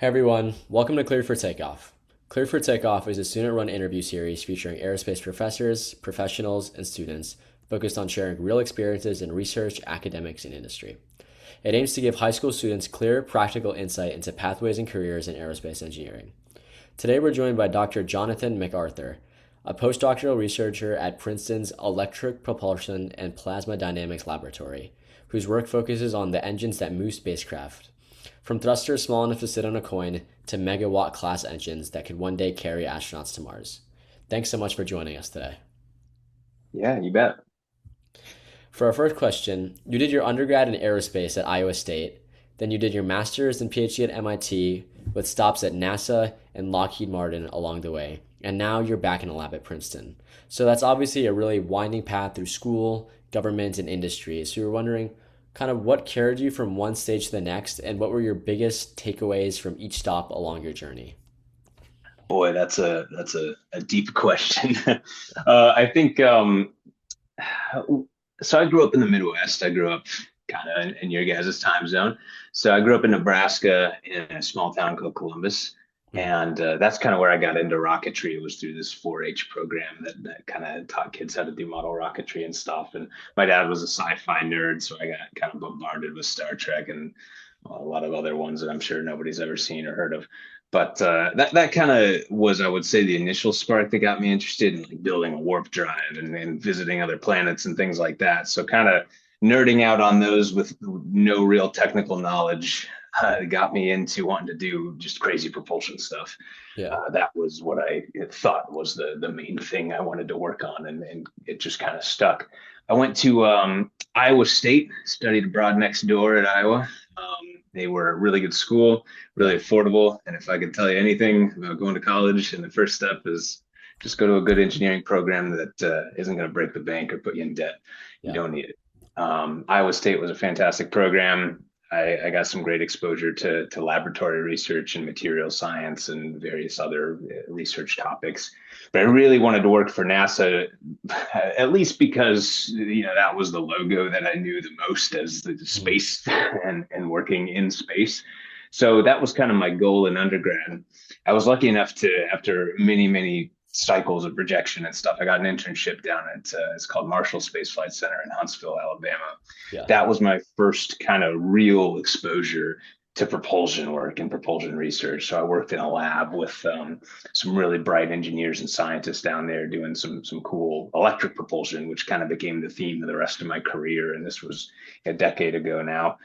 Hey everyone, welcome to Clear for Takeoff. Clear for Takeoff is a student-run interview series featuring aerospace professors, professionals, and students focused on sharing real experiences in research, academics, and industry. It aims to give high school students clear, practical insight into pathways and careers in aerospace engineering. Today we're joined by Dr. Jonathan MacArthur, a postdoctoral researcher at Princeton's Electric Propulsion and Plasma Dynamics Laboratory, whose work focuses on the engines that move spacecraft. From thrusters small enough to sit on a coin to megawatt-class engines that could one day carry astronauts to Mars. Thanks so much for joining us today. Yeah, you bet. For our first question, you did your undergrad in aerospace at Iowa State, then you did your master's and PhD at MIT with stops at NASA and Lockheed Martin along the way, and now you're back in a lab at Princeton. So that's obviously a really winding path through school, government, and industry. So you're wondering kind of what carried you from one stage to the next, and what were your biggest takeaways from each stop along your journey? Boy, that's a deep question. I think so. I grew up in the Midwest. I grew up kind of in your guys' time zone. So I grew up in Nebraska in a small town called Columbus, Mhm. and that's kind of where I got into rocketry. It was through this 4-H program that kind of taught kids how to do model rocketry and stuff. And my dad was a sci-fi nerd, so I got kind of bombarded with Star Trek and a lot of other ones that I'm sure nobody's ever seen or heard of. But that kind of was, I would say, the initial spark that got me interested in like building a warp drive and visiting other planets and things like that. So kind of nerding out on those with no real technical knowledge got me into wanting to do just crazy propulsion stuff. Yeah. That was what I thought was the main thing I wanted to work on, and it just kind of stuck. I went to Iowa State, studied abroad next door at Iowa. They were a really good school, Yeah. really affordable. And if I could tell you anything about going to college, and the first step is just go to a good engineering program that isn't going to break the bank or put you in debt. You Yeah. don't need it. Iowa State was a fantastic program. I got some great exposure to laboratory research and material science and various other research topics. But I really wanted to work for NASA, at least because that was the logo that I knew the most as the Mhm. space and working in space. So that was kind of my goal in undergrad. I was lucky enough to, after many cycles of projection and stuff, I got an internship down at it's called Marshall Space Flight Center in Huntsville, Alabama. Yeah. That was my first kind of real exposure to propulsion work and propulsion research. So I worked in a lab with some really bright engineers and scientists down there doing some cool electric propulsion, which kind of became the theme of the rest of my career. And this was a decade ago now.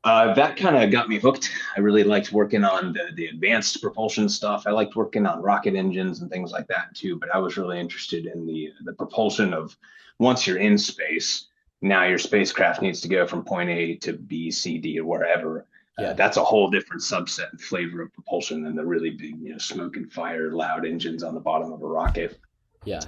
That kind of got me hooked. I really liked working on the advanced propulsion stuff. I liked working on rocket engines and things like that too. But I was really interested in the propulsion of once you're in space, now your spacecraft needs to go from point A to B, C, D, or wherever. Yeah. That's a whole different subset and flavor of propulsion than the really big, smoke and fire, loud engines on the bottom of a rocket. Yeah.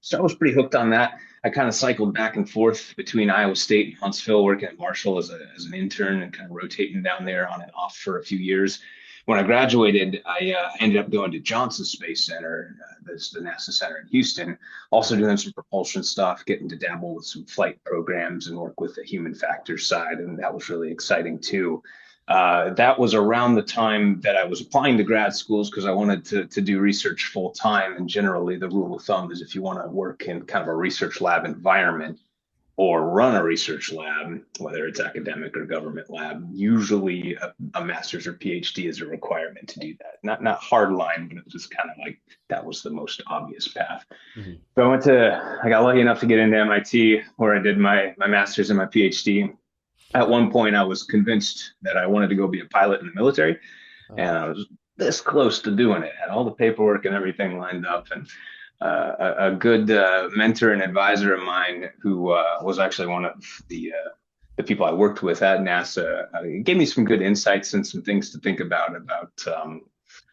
So I was pretty hooked on that. I kind of cycled back and forth between Iowa State and Huntsville, working at Marshall as an intern and kind of rotating down there on and off for a few years. When I graduated, I ended up going to Johnson Space Center, that's the NASA Center in Houston, also Mhm. doing some propulsion stuff, getting to dabble with some flight programs and work with the human factors side. And that was really exciting too. That was around the time that I was applying to grad schools because I wanted to do research full time. And generally, the rule of thumb is if you want to work in kind of a research lab environment or run a research lab, whether it's academic or government lab, usually a master's or PhD is a requirement to do that. Not hard line, but it was kind of like that was the most obvious path. Mhm. So I got lucky enough to get into MIT where I did my master's and my PhD. At one point, I was convinced that I wanted to go be a pilot in the military, and I was this close to doing it. Had all the paperwork and everything lined up, and a good mentor and advisor of mine, who was actually one of the people I worked with at NASA, gave me some good insights and some things to think about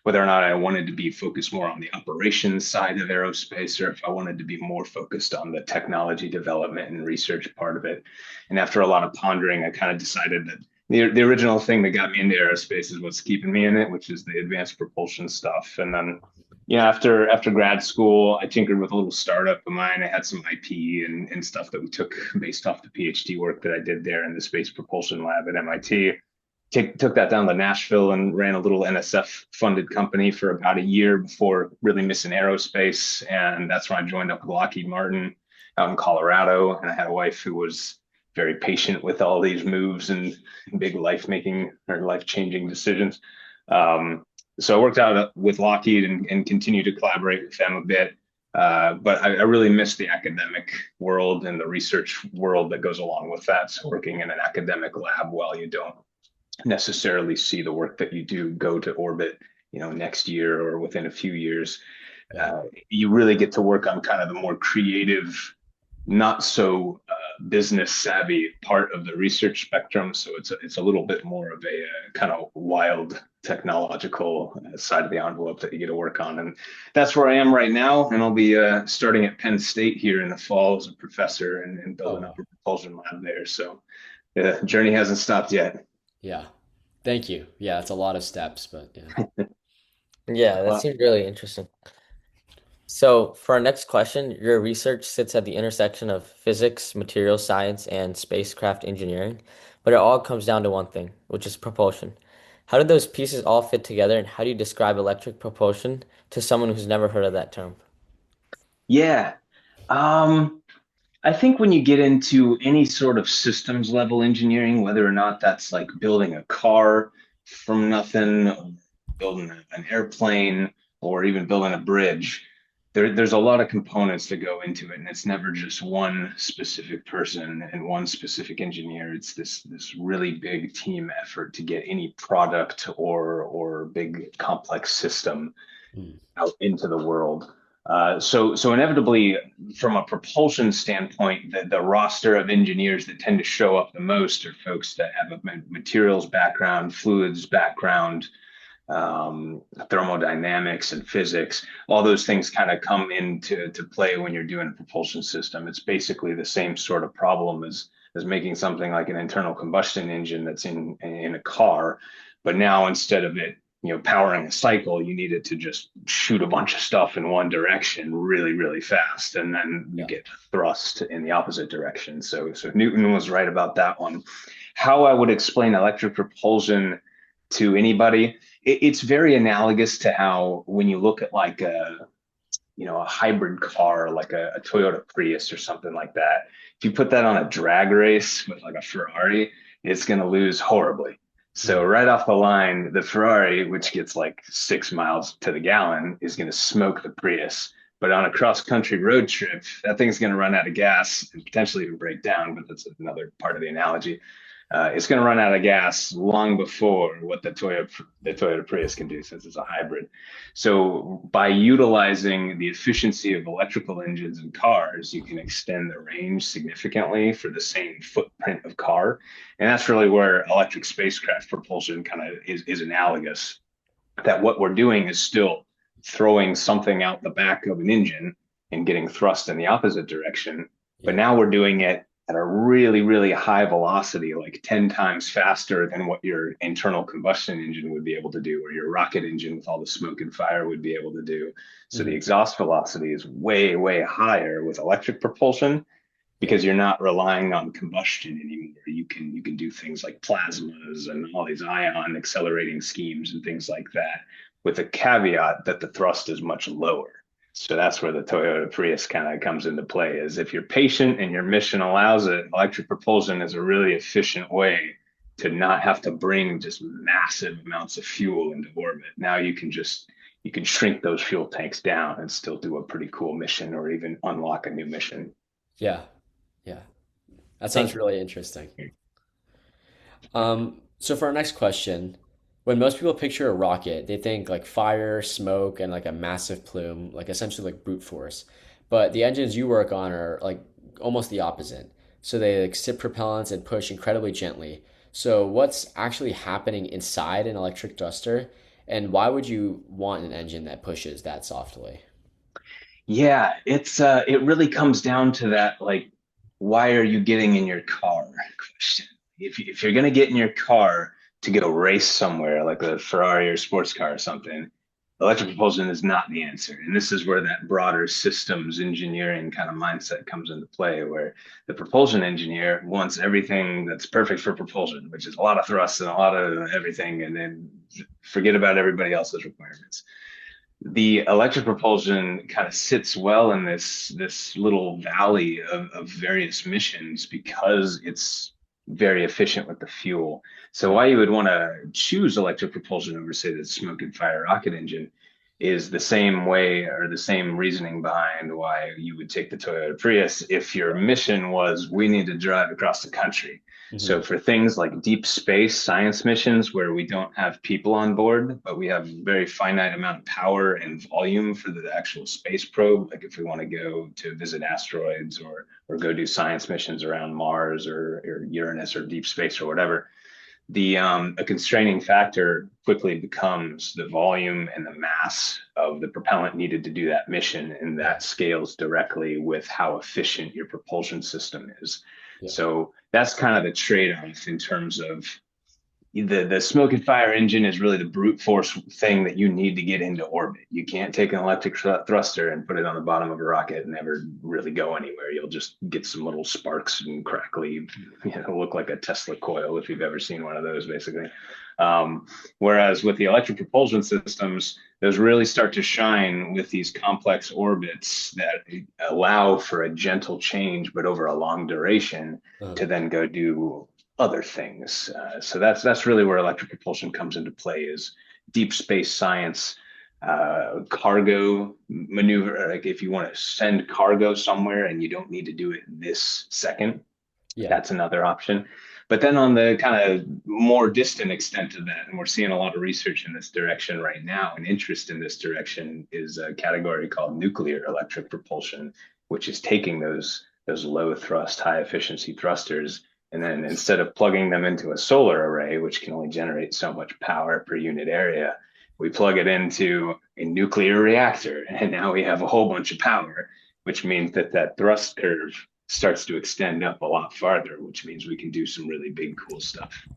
whether or not I wanted to be focused more on the operations side of aerospace or if I wanted to be more focused on the technology development and research part of it. And after a lot of pondering, I kind of decided that the original thing that got me into aerospace is what's keeping me in it, which is the advanced propulsion stuff. And then, after grad school, I tinkered with a little startup of mine. I had some IP and stuff that we took based off the PhD work that I did there in the space propulsion lab at MIT. took that down to Nashville and ran a little NSF funded company for about a year before really missing aerospace. And that's when I joined up with Lockheed Martin out in Colorado. And I had a wife who was very patient with all these moves and big life making or life changing decisions. So I worked out with Lockheed and continued to collaborate with them a bit. But I really miss the academic world and the research world that goes along with that. So working in an academic lab while you don't necessarily see the work that you do go to orbit, next year or within a few years. Yeah. You really get to work on kind of the more creative, not so business savvy part of the research spectrum. So it's a little bit more of a kind of wild technological side of the envelope that you get to work on, and that's where I am right now. And I'll be starting at Penn State here in the fall as a professor and building Oh, up a propulsion lab there. So the journey hasn't stopped yet. yeah. Thank you. Yeah, it's a lot of steps, but yeah. Yeah, that Well, seems really interesting. So, for our next question, your research sits at the intersection of physics, material science, and spacecraft engineering, but it all comes down to one thing, which is propulsion. How do those pieces all fit together, and how do you describe electric propulsion to someone who's never heard of that term? yeah. Um, I think when you get into any sort of systems level engineering, whether or not that's like building a car from nothing, or building an airplane, or even building a bridge, there's a lot of components that go into it, and it's never just one specific person and one specific engineer. It's this really big team effort to get any product or big complex system Mm. out into the world. So inevitably, from a propulsion standpoint, the roster of engineers that tend to show up the most are folks that have a materials background, fluids background, thermodynamics and physics. All those things kind of come into play when you're doing a propulsion system. It's basically the same sort of problem as making something like an internal combustion engine that's in a car, but now instead of it powering a cycle, you need it to just shoot a bunch of stuff in one direction really, really fast, and then you Yeah. get thrust in the opposite direction. So Newton was right about that one. How I would explain electric propulsion to anybody, it's very analogous to how when you look at like a hybrid car like a Toyota Prius or something like that. If you put that on a drag race with like a Ferrari, it's going to lose horribly. So Mm. right off the line, the Ferrari, which gets like 6 miles to the gallon, is going to smoke the Prius. But on a cross-country road trip, that thing's going to run out of gas and potentially even break down. But that's another part of the analogy. It's going to run out of gas long before what the Toyota Prius can do, since it's a hybrid. So by utilizing the efficiency of electrical engines in cars, you can extend the range significantly for the same footprint of car. And that's really where electric spacecraft propulsion kind of is analogous. That what we're doing is still throwing something out the back of an engine and getting thrust in the opposite direction. But Yeah. now we're doing it at a really, really high velocity, like 10 times faster than what your internal combustion engine would be able to do, or your rocket engine with all the smoke and fire would be able to do. So the Mhm. exhaust velocity is way, way higher with electric propulsion Yeah. because you're not relying on combustion anymore. You can do things like plasmas and all these ion accelerating schemes and things like that, with a caveat that the thrust is much lower. So that's where the Toyota Prius kind of comes into play. Is if you're patient and your mission allows it, electric propulsion is a really efficient way to not have to bring just massive amounts of fuel into orbit. Now you can shrink those fuel tanks down and still do a pretty cool mission or even unlock a new mission. Yeah. Yeah. That sounds Thank you. really interesting. So for our next question, when most people picture a rocket, they think like fire, smoke, and like a massive plume, like essentially like brute force. But the engines you work on are like almost the opposite. So they like sip propellants and push incredibly gently. So what's actually happening inside an electric thruster, and why would you want an engine that pushes that softly? Yeah, it really comes down to that, like, why are you getting in your car question. If you're gonna get in your car to go race somewhere, like a Ferrari or sports car or something, electric propulsion is not the answer. And this is where that broader systems engineering kind of mindset comes into play, where the propulsion engineer wants everything that's perfect for propulsion, which is a lot of thrust and a lot of everything, and then forget about everybody else's requirements. The electric propulsion kind of sits well in this little valley of various missions because it's very efficient with the fuel. So Right. why you would want to choose electric propulsion over, say, the smoke and fire rocket engine is the same way or the same reasoning behind why you would take the Toyota Prius if your mission was we need to drive across the country. Hmm. So for things like deep space science missions where we don't have people on board, but we have very finite amount of power and volume for the actual space probe, like if we want to go to visit asteroids or go do science missions around Mars or Uranus or deep space or whatever, the a constraining factor quickly becomes the volume and the mass of the propellant needed to do that mission, and Yeah. that scales directly with how efficient your propulsion system is. Yeah. So that's kind of the trade-off in terms of the smoke and fire engine is really the brute force thing that you need to get into orbit. You can't take an electric thruster and put it on the bottom of a rocket and never really go anywhere. You'll just get some little sparks and crackly, look like a Tesla coil if you've ever seen one of those, basically. Whereas with the electric propulsion systems, those really start to shine with these complex orbits that allow for a gentle change, but over a long duration Uh, to then go do other things. So that's really where electric propulsion comes into play is deep space science, cargo maneuver. Like if you want to send cargo somewhere and you don't need to do it this second, yeah. that's another option. But then on the kind of more distant extent of that, and we're seeing a lot of research in this direction right now, and interest in this direction is a category called nuclear electric propulsion, which is taking those low thrust, high efficiency thrusters, and then instead of plugging them into a solar array, which can only generate so much power per unit area, we plug it into a nuclear reactor, and now we have a whole bunch of power, which means that that thrust curve starts to extend up a lot farther, which means we can do some really big, cool stuff.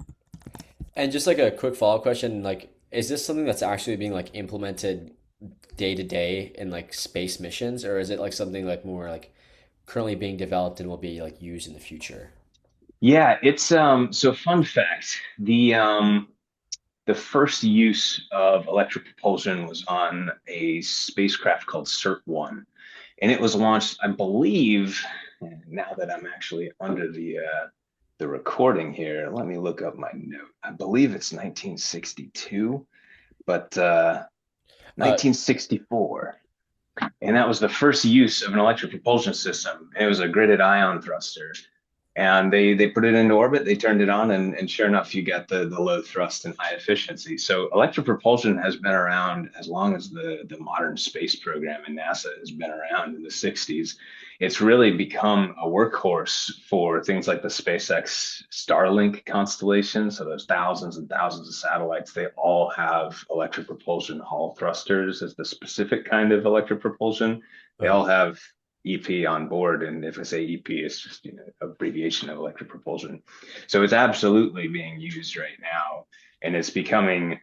And just like a quick follow-up question, like, is this something that's actually being like implemented day to day in like space missions, or is it like something like more like currently being developed and will be like used in the future? Yeah, it's so fun fact. The first use of electric propulsion was on a spacecraft called CERT-1. And it was launched, I believe, now that I'm actually under the recording here, let me look up my note. I believe it's 1962, but Uh, 1964. And that was the first use of an electric propulsion system. It was a gridded ion thruster. And they put it into orbit, they turned it on, and sure enough, you got the low thrust and high efficiency. So electric propulsion has been around as long as the modern space program in NASA has been around in the 60s. It's really become a workhorse for things like the SpaceX Starlink constellation. So those thousands and thousands of satellites, they all have electric propulsion hall thrusters as the specific kind of electric propulsion. They uh, all have EP on board. And if I say EP, it's just abbreviation of electric propulsion. So it's absolutely being used right now, and it's becoming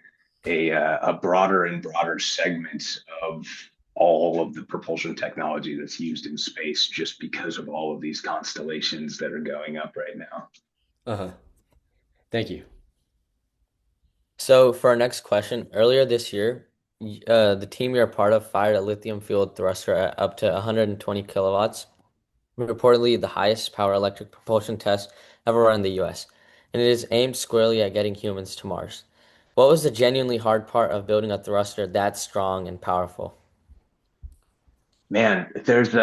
a broader and broader segment of all of the propulsion technology that's used in space, just because of all of these constellations that are going up right now. uh-huh. Thank you. So for our next question, earlier this year, the team you're a part of fired a lithium-fueled thruster at up to 120 kilowatts, reportedly the highest power electric propulsion test ever run in the US, and it is aimed squarely at getting humans to Mars. What was the genuinely hard part of building a thruster that strong and powerful? Man, there's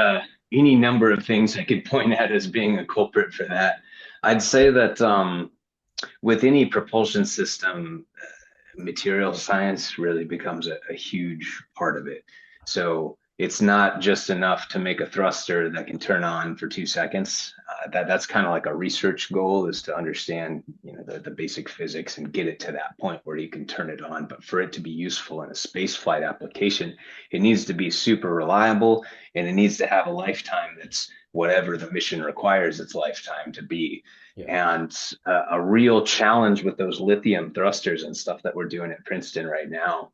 any number of things I could point at as being a culprit for that. I'd say that with any propulsion system, material science really becomes a huge part of it. So it's not just enough to make a thruster that can turn on for 2 seconds. That's kind of like a research goal, is to understand, the basic physics and get it to that point where you can turn it on. But for it to be useful in a space flight application, it needs to be super reliable, and it needs to have a lifetime that's whatever the mission requires its lifetime to be. Yeah. And a real challenge with those lithium thrusters and stuff that we're doing at Princeton right now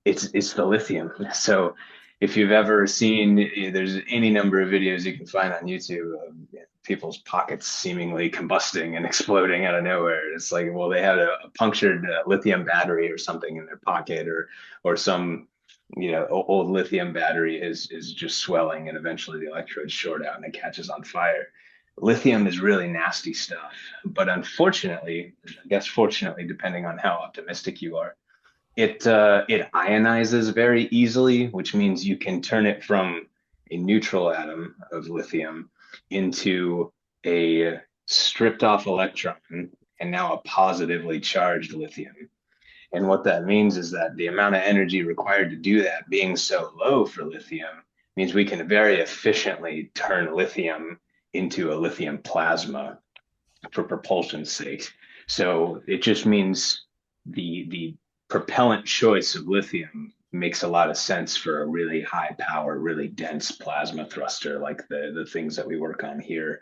it's the lithium. So if you've ever seen, there's any number of videos you can find on YouTube of people's pockets seemingly combusting and exploding out of nowhere. It's like, well, they had a punctured lithium battery or something in their pocket, or some old lithium battery is just swelling, and eventually the electrodes short out and it catches on fire. Lithium is really nasty stuff, but unfortunately, I guess fortunately, depending on how optimistic you are, it ionizes very easily, which means you can turn it from a neutral atom of lithium into a stripped off electron and now a positively charged lithium. And what that means is that the amount of energy required to do that being so low for lithium means we can very efficiently turn lithium into a lithium plasma for propulsion's sake. So it just means the propellant choice of lithium makes a lot of sense for a really high power, really dense plasma thruster like the things that we work on here.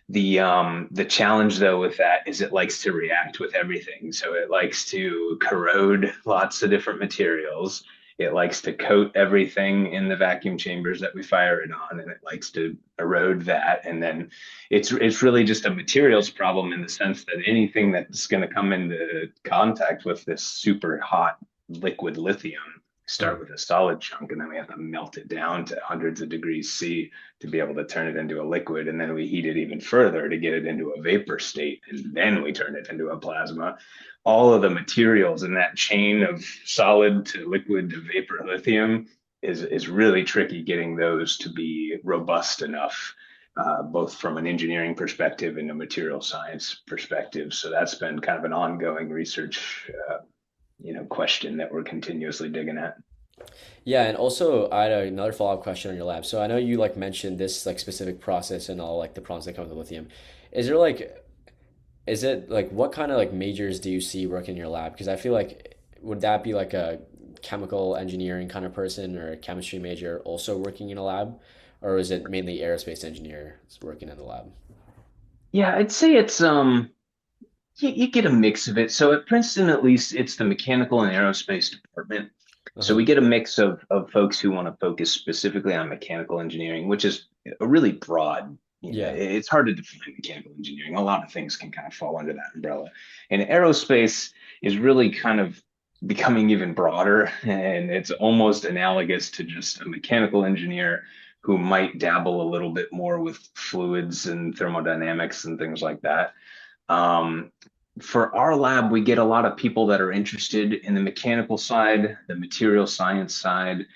The challenge though with that is it likes to react with everything. So it likes to corrode lots of different materials. It likes to coat everything in the vacuum chambers that we fire it on, and it likes to erode that. And then it's really just a materials problem in the sense that anything that's going to come into contact with this super hot liquid lithium start with a solid chunk, and then we have to melt it down to hundreds of degrees C to be able to turn it into a liquid, and then we heat it even further to get it into a vapor state, and then we turn it into a plasma. All of the materials in that chain of solid to liquid to vapor lithium is really tricky getting those to be robust enough, both from an engineering perspective and a material science perspective. So that's been kind of an ongoing research question that we're continuously digging at. Yeah, and also I had another follow-up question on your lab. So I know you like mentioned this like specific process and all like the problems that come with lithium. Is there like is it like what kind of like majors do you see working in your lab? Because I feel like would that be like a chemical engineering kind of person or a chemistry major also working in a lab? Or is it mainly aerospace engineers working in the lab? Yeah, I'd say it's you get a mix of it. So at Princeton, at least, it's the mechanical and aerospace department. So Uh-huh. we get a mix of folks who want to focus specifically on mechanical engineering, which is a really broad. Yeah. It's hard to define mechanical engineering. A lot of things can kind of fall under that umbrella. And aerospace is really kind of becoming even broader, and it's almost analogous to just a mechanical engineer who might dabble a little bit more with fluids and thermodynamics and things like that. Um, for our lab, we get a lot of people that are interested in the mechanical side, the material science side,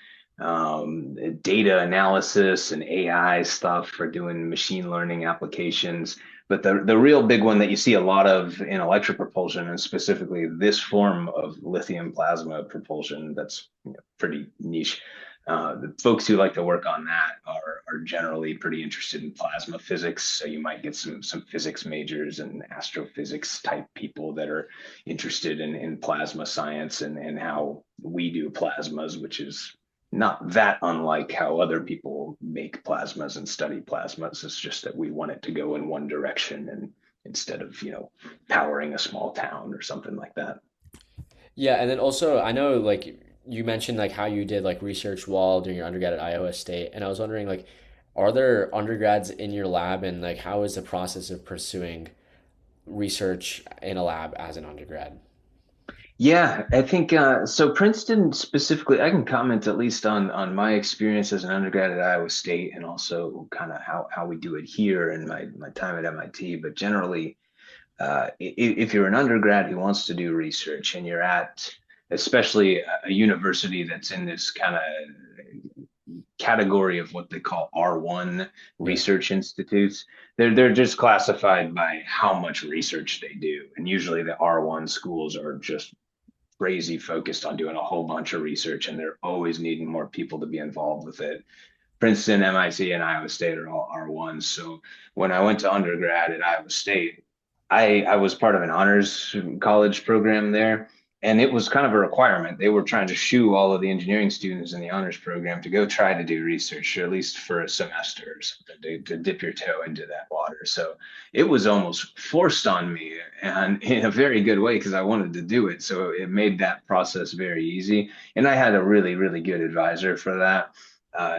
data analysis and AI stuff for doing machine learning applications. But the real big one that you see a lot of in electric propulsion, and specifically this form of lithium plasma propulsion, that's pretty niche. The folks who like to work on that are generally pretty interested in plasma physics. So you might get some physics majors and astrophysics type people that are interested in plasma science and how we do plasmas, which is not that unlike how other people make plasmas and study plasmas. It's just that we want it to go in one direction, and instead of powering a small town or something like that. Yeah, and then also I know like you mentioned like how you did like research while doing your undergrad at Iowa State, and I was wondering like, are there undergrads in your lab, and like how is the process of pursuing research in a lab as an undergrad? Yeah, I think so. Princeton specifically, I can comment at least on my experience as an undergrad at Iowa State, and also kind of how we do it here and my time at MIT. But generally, if you're an undergrad who wants to do research and you're at especially a university that's in this kind of category of what they call R1 Yeah. research institutes, they're just classified by how much research they do. And usually the R1 schools are just crazy focused on doing a whole bunch of research, and they're always needing more people to be involved with it. Princeton, MIT, and Iowa State are all R1s. So when I went to undergrad at Iowa State, I was part of an honors college program there. and it was kind of a requirement. They were trying to shoo all of the engineering students in the honors program to go try to do research, or at least for a semester or something, to dip your toe into that water. So it was almost forced on me, and in a very good way, because I wanted to do it. So it made that process very easy. And I had a really, really good advisor for that.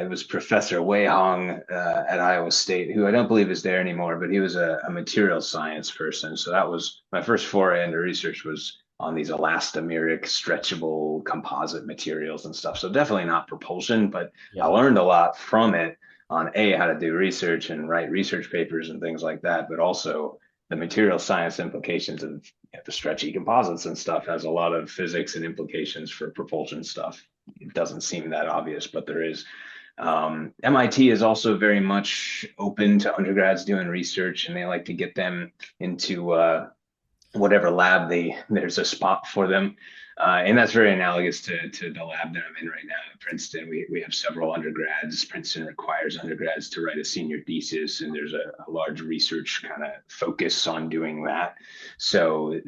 It was Professor Wei Hong at Iowa State, who I don't believe is there anymore, but he was a material science person. So that was my first foray into research, was on these elastomeric, stretchable composite materials and stuff. So definitely not propulsion, but I Yeah. learned a lot from it on how to do research and write research papers and things like that, but also the material science implications of the stretchy composites and stuff has a lot of physics and implications for propulsion stuff. It doesn't seem that obvious, but there is. MIT is also very much open to undergrads doing research, and they like to get them into whatever lab there's a spot for them. And that's very analogous to the lab that I'm in right now at Princeton. We have several undergrads. Princeton requires undergrads to write a senior thesis, and there's a large research kind of focus on doing that. So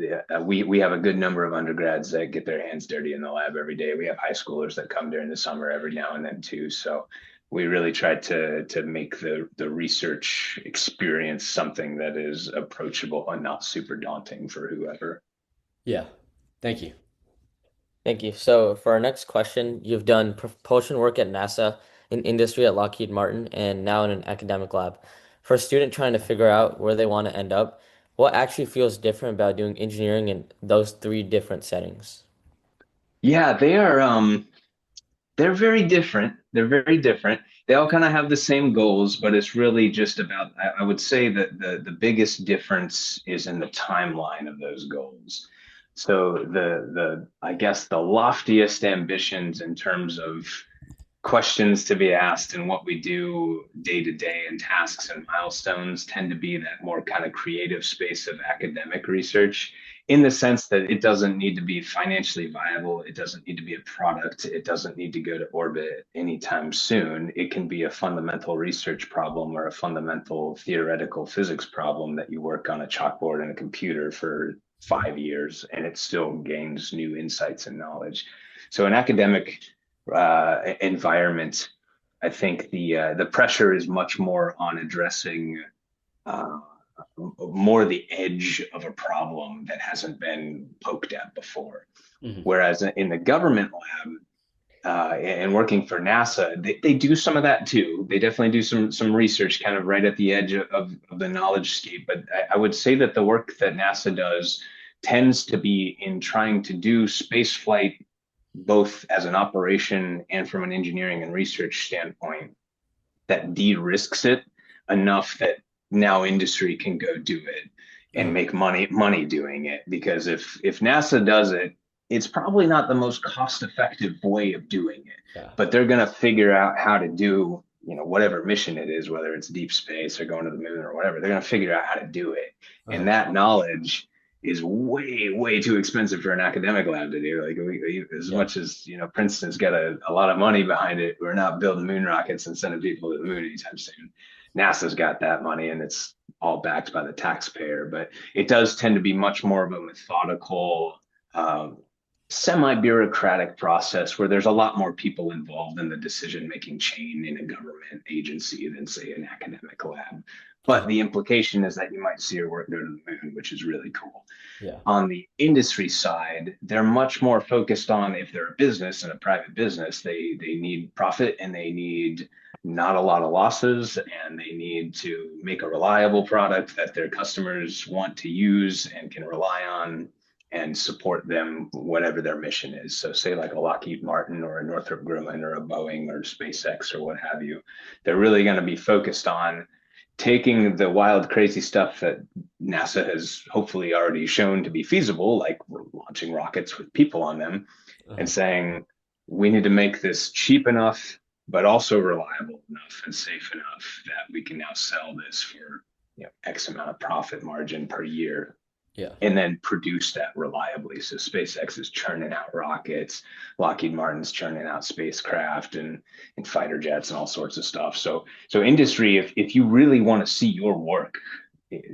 we have a good number of undergrads that get their hands dirty in the lab every day. We have high schoolers that come during the summer every now and then too. So we really tried to make the research experience something that is approachable and not super daunting for whoever. Yeah. Thank you. Thank you. So for our next question, you've done propulsion work at NASA, in industry at Lockheed Martin, and now in an academic lab. For a student trying to figure out where they want to end up, what actually feels different about doing engineering in those three different settings? Yeah, they're very different. They're very different. They all kind of have the same goals, but it's really just about, I would say that the biggest difference is in the timeline of those goals. So the I guess the loftiest ambitions in terms of questions to be asked and what we do day to day and tasks and milestones tend to be that more kind of creative space of academic research, in the sense that it doesn't need to be financially viable. It doesn't need to be a product. It doesn't need to go to orbit anytime soon. It can be a fundamental research problem or a fundamental theoretical physics problem that you work on a chalkboard and a computer for 5 years, and it still gains new insights and knowledge. So an academic environment, I think the pressure is much more on addressing uh, more the edge of a problem that hasn't been poked at before. Hmm. Whereas in the government lab, and working for NASA, they do some of that too. They definitely do some research kind of right at the edge of the knowledge scape. But I would say that the work that NASA does tends to be in trying to do space flight both as an operation and from an engineering and research standpoint that de-risks it enough that now industry can go do it and Uh, make money doing it. Because if NASA does it, it's probably not the most cost effective way of doing it, yeah. but they're going to figure out how to do, whatever mission it is, whether it's deep space or going to the moon or whatever. They're going to figure out how to do it, and Uh, that knowledge is way too expensive for an academic lab to do. Like as yeah. much as Princeton's got a lot of money behind it, we're not building moon rockets and sending people to the moon anytime soon. NASA's got that money, and it's all backed by the taxpayer. But it does tend to be much more of a methodical, um, semi-bureaucratic process where there's a lot more people involved in the decision-making chain in a government agency than, say, an academic lab. But Uh, the implication is that you might see your work go to the moon, which is really cool. yeah. On the industry side, they're much more focused on, if they're a business and a private business, they need profit and they need not a lot of losses, and they need to make a reliable product that their customers want to use and can rely on and support them, whatever their mission is. So say like a Lockheed Martin or a Northrop Grumman or a Boeing or SpaceX or what have you, they're really going to be focused on taking the wild, crazy stuff that NASA has hopefully already shown to be feasible, like launching rockets with people on them, and Uh, saying, we need to make this cheap enough, but also reliable enough and safe enough that we can now sell this for X amount of profit margin per year, yeah. and then produce that reliably. So SpaceX is churning out rockets, Lockheed Martin's churning out spacecraft and fighter jets and all sorts of stuff. So industry, if you really want to see your work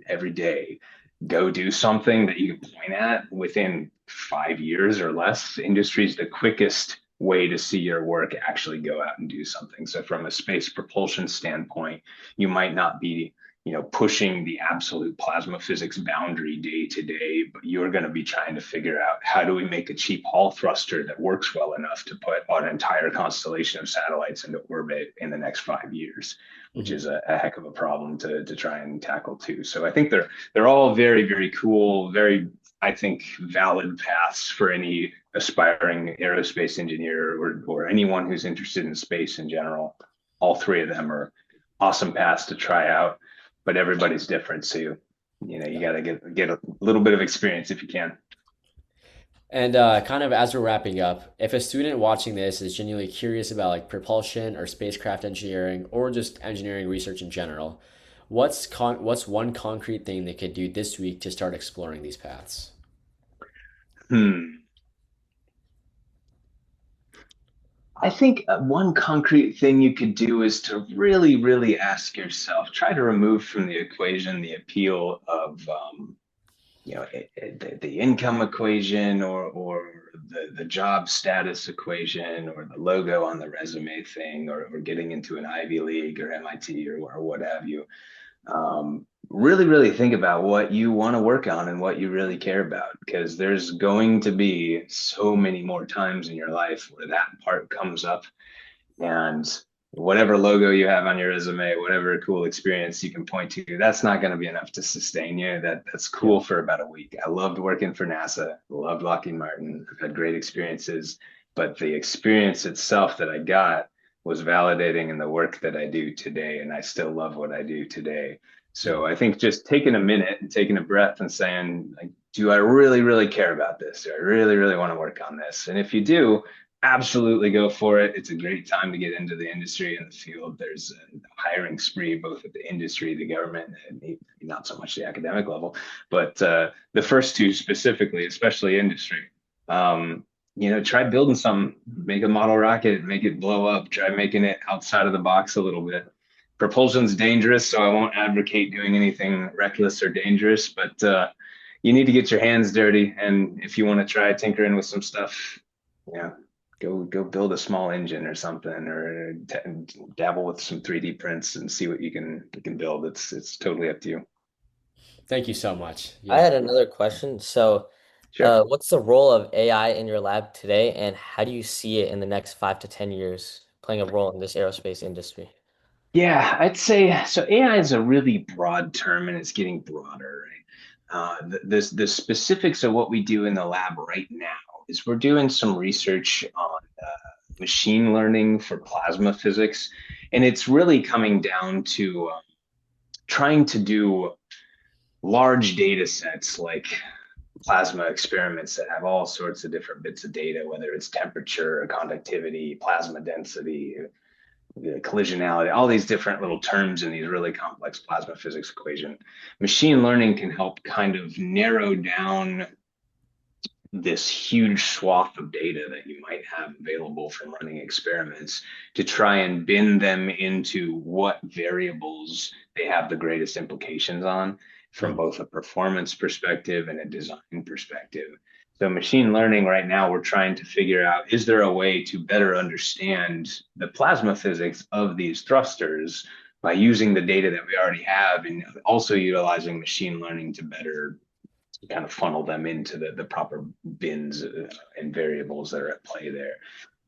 every day, go do something that you can point at within 5 years or less. Industry is the quickest way to see your work actually go out and do something. So from a space propulsion standpoint, you might not be, pushing the absolute plasma physics boundary day to day, but you're going to be trying to figure out how do we make a cheap Hall thruster that works well enough to put an entire constellation of satellites into orbit in the next 5 years, which is a heck of a problem to try and tackle too. So I think they're all very, very cool, very, I think, valid paths for any aspiring aerospace engineer or anyone who's interested in space in general. All three of them are awesome paths to try out, but everybody's different. So you got to get a little bit of experience if you can. And kind of as we're wrapping up, if a student watching this is genuinely curious about like propulsion or spacecraft engineering or just engineering research in general, what's one concrete thing they could do this week to start exploring these paths? I think one concrete thing you could do is to really, really ask yourself, try to remove from the equation the appeal of, the income equation or the job status equation or the logo on the resume thing or getting into an Ivy League or MIT or what have you. Really, really think about what you want to work on and what you really care about, because there's going to be so many more times in your life where that part comes up, and whatever logo you have on your resume, whatever cool experience you can point to, that's not going to be enough to sustain you. That's cool for about a week. I loved working for NASA, loved Lockheed Martin. I've had great experiences, but the experience itself that I got was validating in the work that I do today, and I still love what I do today. So I think just taking a minute and taking a breath and saying, like, do I really, really care about this? Do I really, really want to work on this? And if you do, absolutely go for it. It's a great time to get into the industry and the field. There's a hiring spree, both at the industry, the government, and not so much the academic level, but the first two specifically, especially industry. Try building some, make a model rocket, make it blow up, try making it outside of the box a little bit. Propulsion's dangerous, so I won't advocate doing anything reckless or dangerous, but you need to get your hands dirty. And if you want to try tinkering with some stuff, go build a small engine or something, or dabble with some 3D prints and see what you can build. It's totally up to you. Thank you so much. I Yeah. had another question. So, Sure. what's the role of AI in your lab today, and how do you see it in the next 5 to 10 years playing a role in this aerospace industry? Yeah, I'd say so. AI is a really broad term, and it's getting broader, right? The specifics of what we do in the lab right now is we're doing some research on machine learning for plasma physics, and it's really coming down to trying to do large data sets like plasma experiments that have all sorts of different bits of data, whether it's temperature, conductivity, plasma density, collisionality, all these different little terms in these really complex plasma physics equation. Machine learning can help kind of narrow down this huge swath of data that you might have available from running experiments to try and bin them into what variables they have the greatest implications on from both a performance perspective and a design perspective. So machine learning right now, we're trying to figure out, is there a way to better understand the plasma physics of these thrusters by using the data that we already have and also utilizing machine learning to better kind of funnel them into the proper bins and variables that are at play there.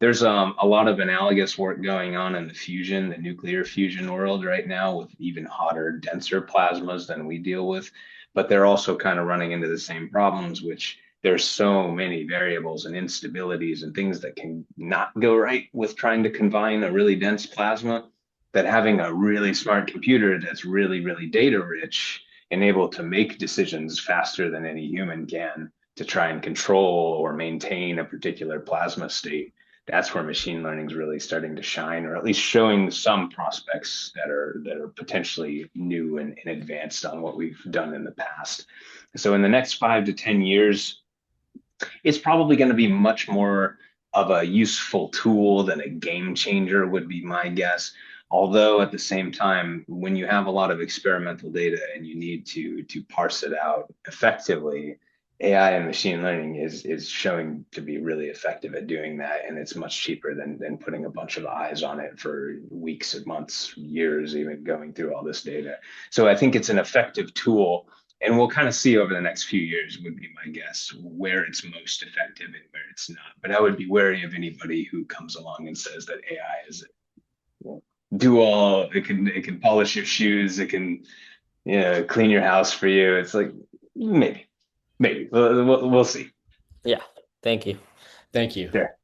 There's a lot of analogous work going on in the nuclear fusion world right now with even hotter, denser plasmas than we deal with, but they're also kind of running into the same problems, which there's so many variables and instabilities and things that can not go right with trying to combine a really dense plasma, that having a really smart computer that's really, really data rich and able to make decisions faster than any human can to try and control or maintain a particular plasma state. That's where machine learning is really starting to shine, or at least showing some prospects that are potentially new and advanced on what we've done in the past. So in the next 5 to 10 years, it's probably going to be much more of a useful tool than a game changer would be my guess. Although at the same time, when you have a lot of experimental data and you need to parse it out effectively, AI and machine learning is showing to be really effective at doing that, and it's much cheaper than putting a bunch of eyes on it for weeks, months, years, even going through all this data. So I think it's an effective tool, and we'll kind of see over the next few years, would be my guess, where it's most effective and where it's not. But I would be wary of anybody who comes along and says that AI is, you know, do all. It can polish your shoes. It can, clean your house for you. It's like maybe. Maybe we'll see. Yeah. Thank you. Thank you. Sure.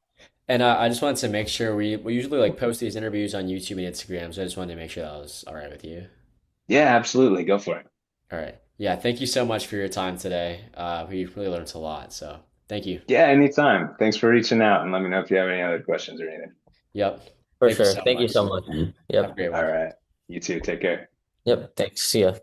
And I just wanted to make sure we usually like post these interviews on YouTube and Instagram, so I just wanted to make sure that was all right with you. Yeah, absolutely. Go for it. All right. Yeah, thank you so much for your time today. We really learned a lot, so thank you. Yeah, anytime. Thanks for reaching out and let me know if you have any other questions or anything. Yep. For Thank you sure. so Thank you much. so much. Have a Yep. great All one. right. You too. Take care. Yep. Thanks. See ya.